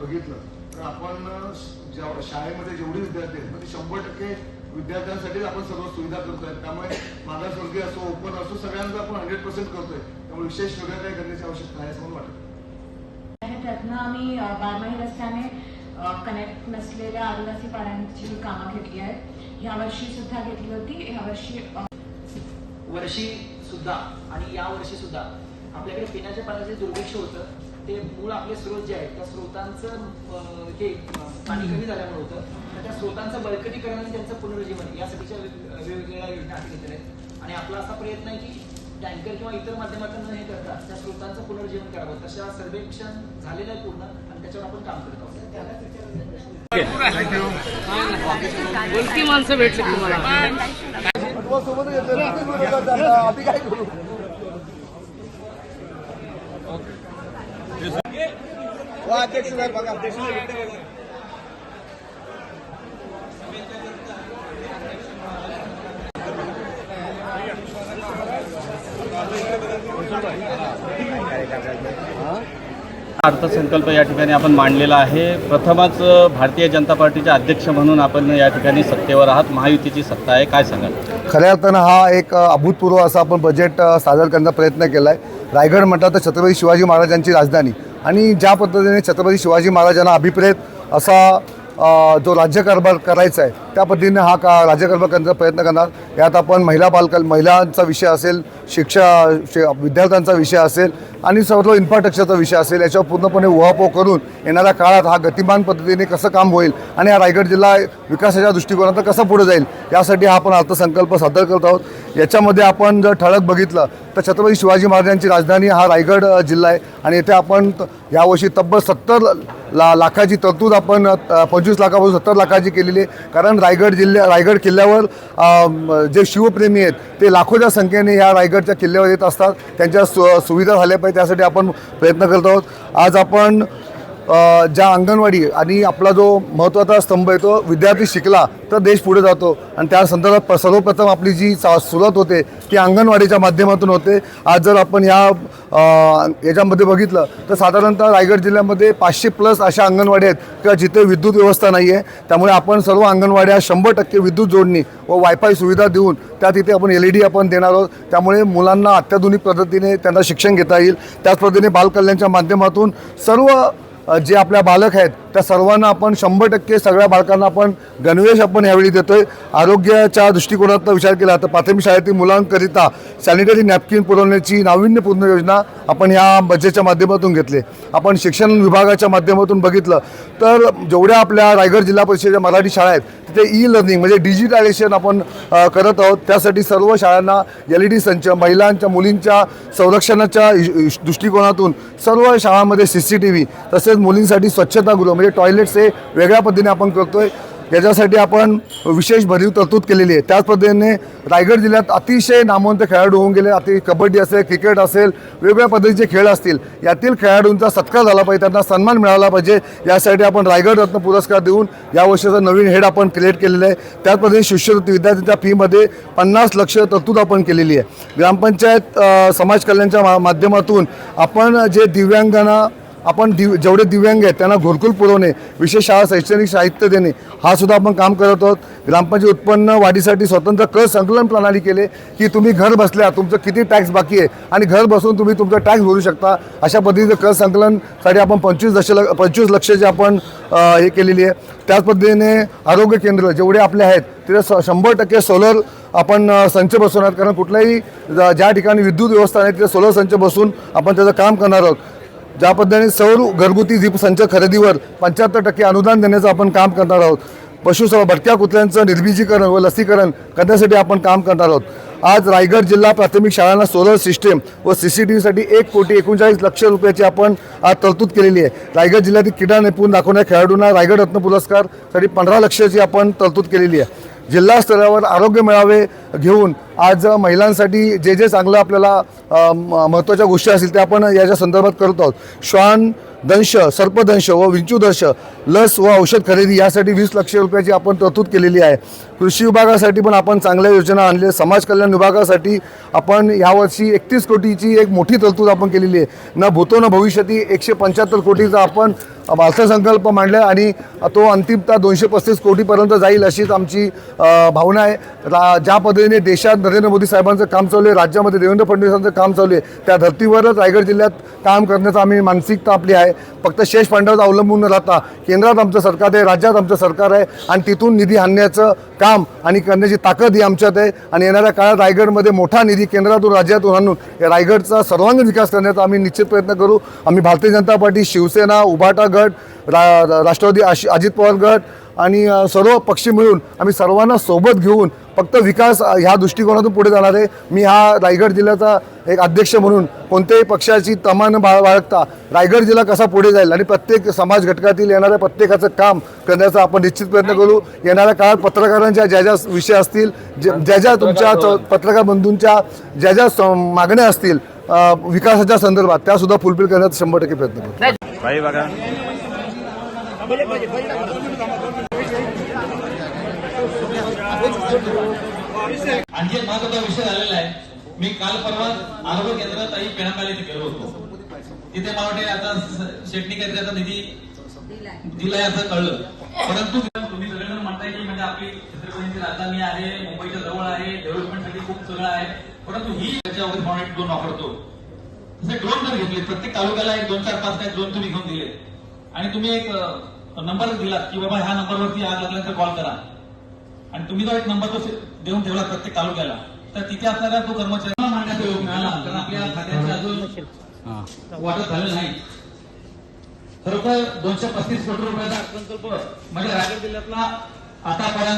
बघितलं तर आपण शाळेमध्ये जेवढी विद्यार्थी आहेत ते 100% विद्यार्थ्यांसाठीच आपण सर्व सुविधा करतोय। त्यामुळे मागासवर्गीय असो ओपन असो सगळ्यांना आपण 100% करतोय। त्यामुळे विशेष वेगळं काही करण्याची आवश्यकता आहे असं मला वाटतं। त्यातनं आम्ही बारमाही रस्त्याने कनेक्ट नसलेल्या आदिवासी पाड्यांची कामं घेतली आहेत। ह्या वर्षी सुद्धा घेतली होती। ह्या वर्षी सुद्धा आणि या वर्षी सुद्धा आपल्याकडे पिण्याच्या पाण्याचे दुर्भिक्ष होतं। ते मूळ आपले स्रोत जे आहेत त्या स्रोतांचं हे पाणी कमी झाल्यामुळे होतं। तर त्या स्रोतांचं बळकटीकरण आणि त्यांचं पुनरुज्जीवन यासाठीच्या वेगवेगळ्या योजना हाती घेतलेल्या आहेत। आणि आपला असा प्रयत्न आहे की टँकर किंवा इतर माध्यमातून हे करता त्या स्रोतांचं पुनरुज्जीवन करावं। तशा सर्वेक्षण झालेलं आहे पूर्ण आणि त्याच्यावर आपण काम करत आहोत। बोलकी माणसं भेटली तुम्हाला अध्यक्ष साहेब बघा अध्यक्ष अर्थसंकल्प या ठिकाणी आपण मांडलेला आहे। प्रथमच भारतीय जनता पार्टीचे अध्यक्ष म्हणून आपण या ठिकाणी सत्तेवर आहात। महायुतीची सत्ता आहे, काय सांगाल? खऱ्या अर्थानं हा एक अभूतपूर्व असा आपण बजेट सादर करण्याचा प्रयत्न केला आहे। रायगड म्हटलं तर छत्रपती शिवाजी महाराजांची राजधानी आणि ज्या पद्धतीने छत्रपती शिवाजी महाराजांना अभिप्रेत असा जो राज्यकारभार करायचा आहे त्या पद्धतीने हा राज्यकारभार करण्याचा प्रयत्न करणार। यात आपण महिलांचा विषय असेल, विद्यार्थ्यांचा विषय असेल आणि सर्व इन्फ्रास्ट्रक्चरचा विषय असेल याच्यावर पूर्णपणे उहापोह करून येणाऱ्या काळात हा गतिमान पद्धतीने कसं काम होईल आणि हा रायगड जिल्हा विकासाच्या दृष्टिकोनातून कसा पुढे जाईल यासाठी हा आपण अर्थसंकल्प सादर करत आहोत। याच्यामध्ये आपण जर ठळक बघितलं तर छत्रपती शिवाजी महाराजांची राजधानी हा रायगड जिल्हा आहे आणि येथे आपण यावर्षी तब्बल 70 लाखाची तरतूद आपण 25 लाखापासून 70 लाखाची केलेली आहे। कारण रायगड किल्ल्यावर जे शिवप्रेमी आहेत ते लाखोच्या संख्येने या रायगडच्या किल्ल्यावर येत असतात। त्यांच्या सुविधा झाल्या पाहिजे त्यासाठी आपण प्रयत्न करत आहोत। आज आपण ज्या अंगणवाडी आणि आपला जो महत्त्वाचा स्तंभ आहे तो विद्यार्थी शिकला तर देश पुढे जातो आणि त्या संदर्भात सर्वप्रथम आपली जी सुरुवात होते ती अंगणवाडीच्या माध्यमातून होते। आज जर आपण याच्यामध्ये बघितलं तर साधारणतः रायगड जिल्ह्यामध्ये 500+ अशा अंगणवाडी आहेत किंवा जिथे विद्युत व्यवस्था नाही आहे। त्यामुळे आपण सर्व अंगणवाड्या 100% विद्युत जोडणी व वायफाय सुविधा देऊन त्या तिथे आपण LED आपण देणार आहोत। त्यामुळे मुलांना अत्याधुनिक पद्धतीने त्यांना शिक्षण घेता येईल। त्याच पद्धतीने बालकल्याणच्या माध्यमातून सर्व जे आपल्या बालक आहेत त्या सर्वांना आपण 100% सगळ्या बालकांना आपण गणवेश आपण यावेळी देतोय। आरोग्याच्या दृष्टिकोनातून विचार केला तर प्राथमिक शाळेतील मुलांकरिता सॅनिटरी नॅपकिन पुरवण्याची नाविन्यपूर्ण योजना आपण या बजेटच्या माध्यमातून घेतली। आपण शिक्षण विभागाच्या माध्यमातून बघितलं तर जेवढ्या आपल्या रायगड जिल्हा परिषदेच्या मराठी शाळा आहेत तिथे ई-लर्निंग म्हणजे डिजिटलायझेशन आपण करत आहोत। त्यासाठी सर्व शाळांना LED संच, महिलांच्या मुलींच्या संरक्षणाच्या दृष्टिकोनातून सर्व शाळांमध्ये CCTV तसेच मुलींसाठी स्वच्छतागृह म्हणजे टॉयलेट्स हे वेगळ्या पद्धतीने आपण करतोय। याच्यासाठी आपण विशेष भरीव तरतूद केलेली आहे। त्याच पद्धतीने रायगड जिल्ह्यात अतिशय नामवंत खेळाडू होऊन गेले, कबड्डी असेल, क्रिकेट असेल, वेगवेगळ्या पद्धतीचे खेळ असतील, यातील खेळाडूंचा सत्कार झाला पाहिजे, त्यांना सन्मान मिळाला पाहिजे। यासाठी आपण रायगड रत्न पुरस्कार देऊन या वर्षाचं नवीन हेड आपण क्रिएट केलेलं आहे। त्याच पद्धतीने शिष्यवृत्ती विद्यार्थ्यांच्या फीमध्ये 50 लाख तरतूद आपण केलेली आहे। ग्रामपंचायत समाज कल्याणच्या माध्यमातून आपण जे दिव्यांगांना जेवढे दिव्यांग आहेत त्यांना घरकुल पुरवणे, विशेष शाळा शैक्षणिक साहित्य देणे हा सुद्धा आपण काम करत आहोत। ग्रामपंचायत उत्पन्न वाढीसाठी स्वतंत्र कर संकलन प्रणाली केले की तुम्ही घर बसल्या तुमचं किती टॅक्स बाकी आहे आणि घर बसून तुम्ही तुमचा टॅक्स भरू शकता। अशा पद्धतीचं कर संकलनसाठी आपण 25 लक्षाची आपण हे केलेली आहे। त्याच पद्धतीने आरोग्य केंद्र जेवढे आपले आहेत तिथे 100% सोलर आपण संच बसवणार, कारण कुठल्याही ज्या ठिकाणी विद्युत व्यवस्था नाही तिथे सोलर संच बसून आपण त्याचं काम करणार आहोत। ज्या पद्धतीने सौर घरगुती दीप संच खरेदीवर 75% अनुदान देण्याचं आपण काम करणार आहोत। भटक्या कुत्र्यांचं निर्बीजीकरण व लसीकरण करण्यासाठी आपण काम करणार आहोत। आज रायगड जिल्हा प्राथमिक शाळांना सोलर सिस्टीम व CCTVसाठी 1,39,00,000 रुपयाची आपण आज तरतूद केलेली आहे। रायगड जिल्ह्यातील क्रीडा निपुण दाखवणाऱ्या खेळाडूंना रायगड रत्न पुरस्कारसाठी 15 लाखाची आपण तरतूद केलेली आहे। जिल्हा स्तरावर आरोग्य मेळावे घेऊन आज महिलांसाठी जे चांगलं आपल्याला महत्त्वाच्या गोष्टी असतील त्या आपण याच्या संदर्भात करत आहोत। श्वान दंश, सर्पदंश व विंचूदंश लस व औषध खरेदी यासाठी 20 लाख रुपयाची आपण तरतूद केलेली आहे। कृषी विभागासाठी पण आपण चांगल्या योजना आणल्या। समाज कल्याण विभागासाठी आपण यावर्षी 31 कोटीची एक मोठी तरतूद आपण केलेली आहे। न भूतो न भविष्यती 175 कोटीचा आपण अर्थसंकल्प मांडला आणि तो अंतिमतः 235 कोटीपर्यंत जाईल अशीच आमची भावना आहे. ज्या पद्धतीने देशात नरेंद्र मोदी साहेबांचं काम चालू आहे, राज्यामध्ये देवेंद्र फडणवीसांचं काम चालू आहे, त्या धर्तीवरच रायगड जिल्ह्यात काम करण्याचा आम्ही मानसिकता आपली आहे. फक्त शेष फंडावर अवलंबून न राहता केंद्रात आमचं सरकार आहे, राज्यात आमचं सरकार आहे आणि तिथून निधी आणण्याचं काम आणि करण्याची ताकद ही आमच्यात आहे. आणि येणाऱ्या काळात रायगडमध्ये मोठा निधी केंद्रातून राज्यातून आणून या रायगडचा सर्वांगीण विकास करण्याचा आम्ही निश्चित प्रयत्न करू. आम्ही भारतीय जनता पार्टी, शिवसेना, उभाटा गट, राष्ट्रवादी अजित पवार गट आणि सर्व पक्ष मिळून आम्ही सर्वांना सोबत घेऊन फक्त विकास ह्या दृष्टिकोनातून पुढे जाणार आहे. मी हा रायगड जिल्ह्याचा एक अध्यक्ष म्हणून कोणत्याही पक्षाची तमा न बाळगता रायगड जिल्हा कसा पुढे जाईल आणि प्रत्येक समाज घटकातील येणाऱ्या प्रत्येकाचं काम करण्याचा आपण निश्चित प्रयत्न करू. येणाऱ्या काळात पत्रकारांच्या ज्या ज्या विषय असतील, ज्या तुमच्या पत्रकार बंधूंच्या ज्या मागण्या असतील विकासाच्या संदर्भात त्यासुद्धा फुलफिल करण्याचा 100% प्रयत्न करू. बाई बघा आणखी एक महत्वाचा विषय झालेला आहे. मी काल परवा आरोग्य केंद्रात आई पेणांबाला इथे गेलो होतो. तिथे मला वाटते आता शेटणी केंद्राचा निधी दिलाय असं कळलं. परंतु तुम्ही सगळेजण म्हणताय की म्हणजे आपली छत्रपतींची राजधानी आहे, मुंबईच्या जवळ आहे, डेव्हलपमेंटसाठी खूप सगळं आहे. परंतु ही त्याच्यावर फॉर्मेट ड्रोन वापरतो. तसे ड्रोन जर घेतले, प्रत्येक तालुक्याला एक 2, 4, 5 ड्रोन तुम्ही घेऊन दिले आणि तुम्ही एक नंबर दिलात की बाबा ह्या नंबरवरती आग लागल्यानंतर कॉल करा आणि तुम्ही जो एक नंबर तो देऊन ठेवला प्रत्येक तालुक्याला, तर तिथे असणारा तो कर्मचारी मांडण्याचा योग मिळाला. कारण आपल्या खात्याचे अजून वाटत झालं नाही. खरोखर 235 कोटी रुपयाचा अर्थसंकल्प म्हणजे रायगड जिल्ह्यातला आतापर्यंत